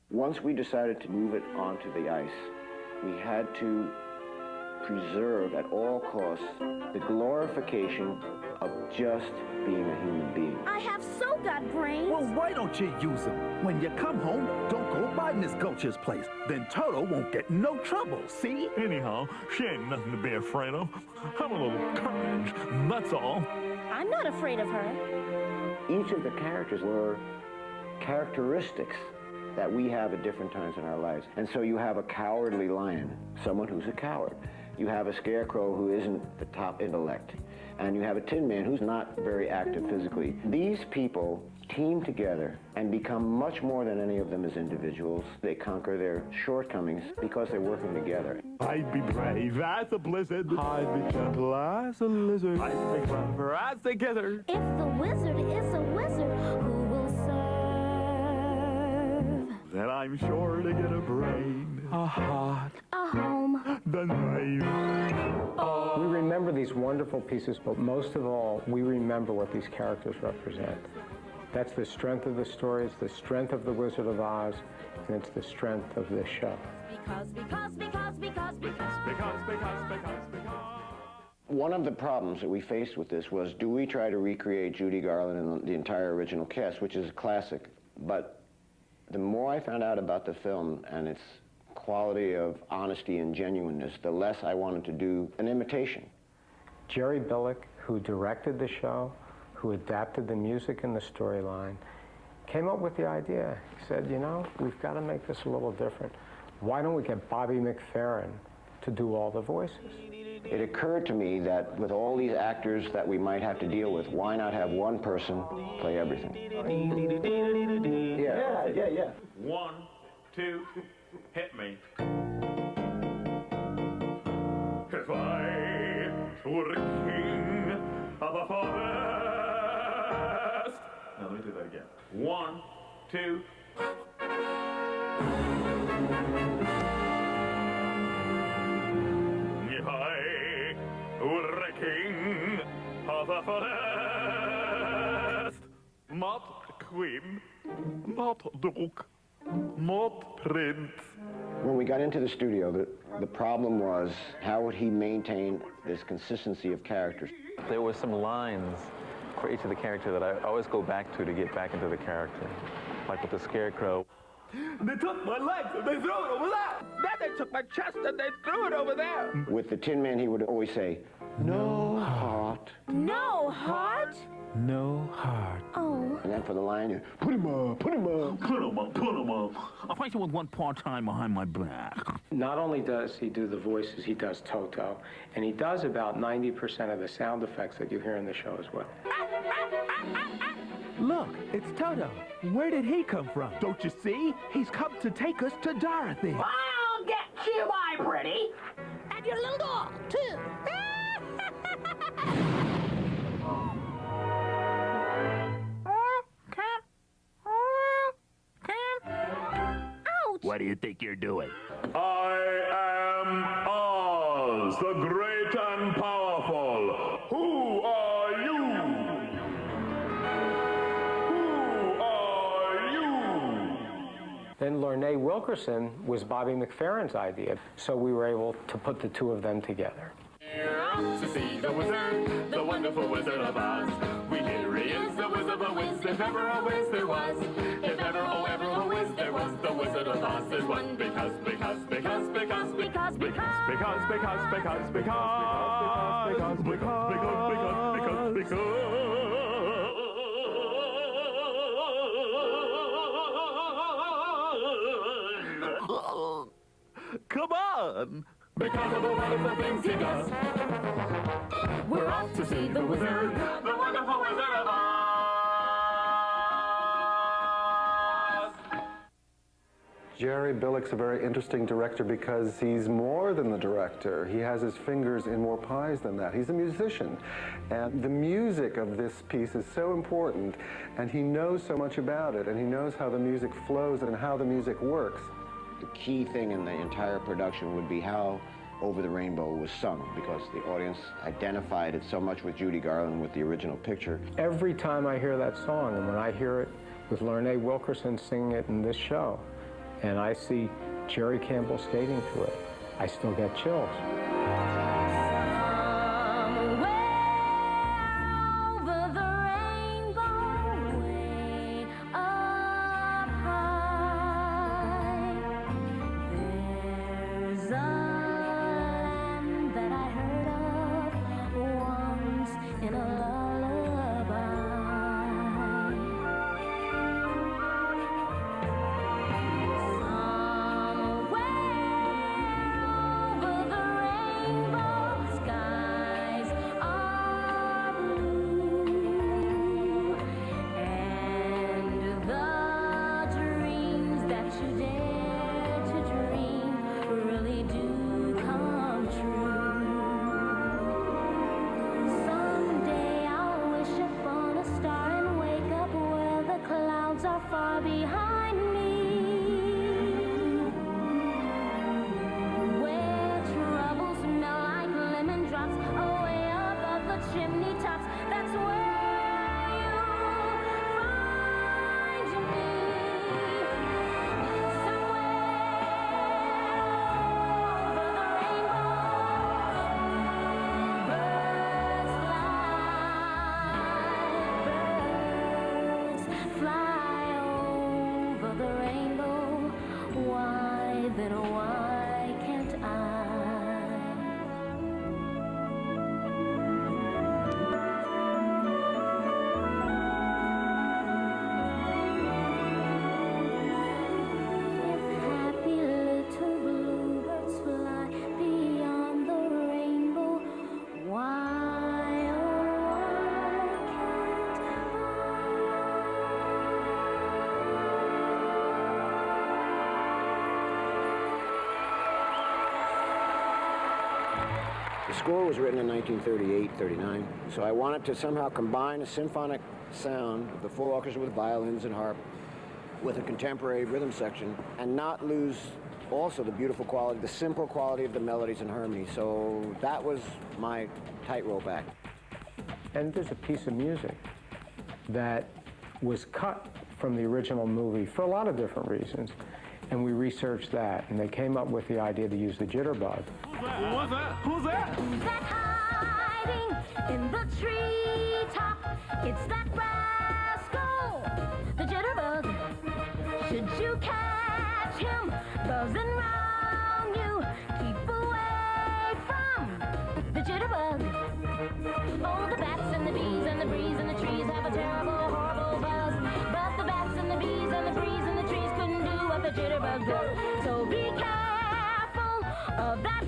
Once we decided to move it onto the ice, we had to preserve at all costs the glorification of just being a human being. I have so got brains. Well, why don't you use them? When you come home, don't go by Miss Gulch's place. Then Toto won't get no trouble, see? Anyhow, she ain't nothing to be afraid of. Have a little courage, that's all. I'm not afraid of her. Each of the characters were characteristics that we have at different times in our lives. And so you have a cowardly lion, someone who's a coward. You have a scarecrow who isn't the top intellect. And you have a Tin Man who's not very active physically. These people team together and become much more than any of them as individuals. They conquer their shortcomings because they're working together. I'd be brave as a blizzard. I'd be gentle as a lizard. I'd be clever as together. If the wizard is a wizard, who will serve? Then I'm sure to get a brain, a heart, a home, the knife. We remember these wonderful pieces, but most of all, we remember what these characters represent. That's the strength of the story, it's the strength of The Wizard of Oz, and it's the strength of this show. Because. One of the problems that we faced with this was, do we try to recreate Judy Garland and the entire original cast, which is a classic, but the more I found out about the film and its quality of honesty and genuineness, the less I wanted to do an imitation. Jerry Billick, who directed the show, who adapted the music and the storyline, came up with the idea. He said, you know, we've got to make this a little different. Why don't we get Bobby McFerrin to do all the voices? It occurred to me that with all these actors that we might have to deal with, why not have one person play everything? Yeah. 1, 2, hit me. If I were the king of a forest. Now let me do that again. 1, 2. If I were the king of a forest, not queen, not duke, not prince. When we got into the studio, the problem was, how would he maintain this consistency of characters? There were some lines for each of the characters that I always go back to get back into the character. Like with the Scarecrow. They took my legs and they threw it over there. Then they took my chest and they threw it over there. With the Tin Man, he would always say, no heart. No heart? No heart. Oh. And then for the lion, put him up, put him up. Put him up, put him up. I'll fight you with one part-time behind my back. Not only does he do the voices, he does Toto, and he does about 90% of the sound effects that you hear in the show as well. Look, it's Toto. Where did he come from? Don't you see? He's come to take us to Dorothy. I'll get you, my pretty. And your little dog, too. Ouch! What do you think you're doing? I am Oz, the great and powerful. Who are you? Who are you? Then Lorne Wilkerson was Bobby McFerrin's idea, so we were able to put the two of them together. We're off to see the wizard, the wonderful Wizard of Oz. We hear he is the Wizard of a Wiz, if ever a Wiz there was. If ever, oh ever a Wiz there was, the Wizard of Oz is one. Because. Come on! Because of the wonderful things he does. We're off to see the wizard, the wonderful Wizard of Oz. Jerry Billick's a very interesting director because he's more than the director. He has his fingers in more pies than that. He's a musician. And the music of this piece is so important, and he knows so much about it, and he knows how the music flows and how the music works. The key thing in the entire production would be how Over the Rainbow was sung, because the audience identified it so much with Judy Garland, with the original picture. Every time I hear that song, and when I hear it with Lorne Wilkerson singing it in this show, and I see Jerry Campbell skating through it, I still get chills. The score was written in 1938-39, so I wanted to somehow combine a symphonic sound of the full orchestra with violins and harp with a contemporary rhythm section and not lose also the beautiful quality, the simple quality of the melodies and harmony. So that was my tightrope act. And there's a piece of music that was cut from the original movie for a lot of different reasons. And we researched that, and they came up with the idea to use the jitterbug. Who's that? Who's that? Who's that hiding in the treetop? It's that rascal, the jitterbug. Should you catch him buzzing round you, keep away from the jitterbug. Oh, the bats and the bees and the breeze and the trees have a terrible, horrible buzz. But the bats and the bees and the breeze and the trees couldn't do what the jitterbug does. So be careful of that